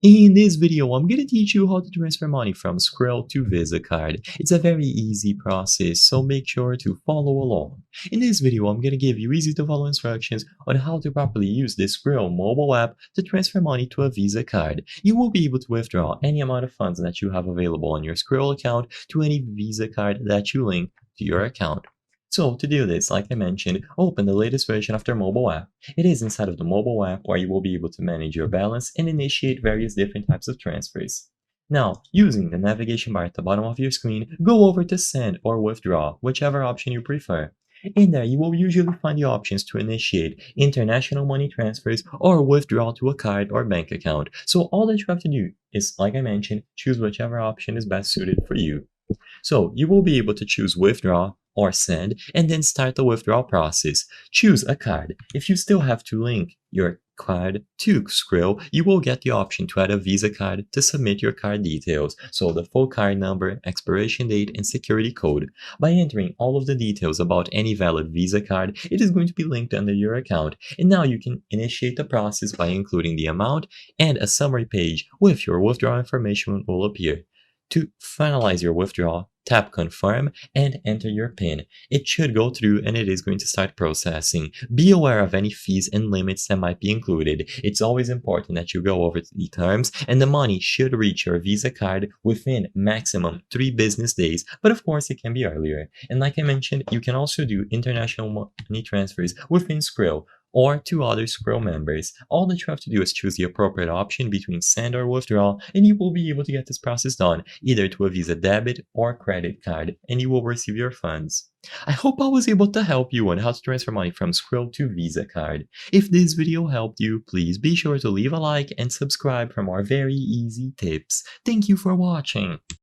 In this video, I'm gonna teach you how to transfer money from Skrill to Visa card. It's a very easy process, so make sure to follow along. In this video, I'm gonna give you easy to follow instructions on how to properly use the Skrill mobile app to transfer money to a Visa card. You will be able to withdraw any amount of funds that you have available on your Skrill account to any Visa card that you link to your account. So to do this, like I mentioned, open the latest version of their mobile app. It is inside of the mobile app where you will be able to manage your balance and initiate various different types of transfers. Now, using the navigation bar at the bottom of your screen, go over to Send or Withdraw, whichever option you prefer. In there, you will usually find the options to initiate international money transfers or withdraw to a card or bank account. So all that you have to do is, like I mentioned, choose whichever option is best suited for you. So you will be able to choose withdraw or send and then start the withdrawal process. Choose a card. If you still have to link your card to Skrill, you will get the option to add a Visa card to submit your card details, so the full card number, expiration date, and security code. By entering all of the details about any valid Visa card, it is going to be linked under your account, and now you can initiate the process by including the amount, and a summary page with your withdrawal information will appear. To finalize your withdrawal, tap Confirm and enter your PIN. It should go through and it is going to start processing. Be aware of any fees and limits that might be included. It's always important that you go over the terms, and the money should reach your Visa card within maximum 3 business days, but of course it can be earlier. And like I mentioned, you can also do international money transfers within Skrill or to other Skrill members. All that you have to do is choose the appropriate option between send or withdrawal, and you will be able to get this process done either to a Visa debit or credit card, and you will receive your funds. I hope I was able to help you on how to transfer money from Skrill to Visa card. If this video helped you, please be sure to leave a like and subscribe for more very easy tips. Thank you for watching.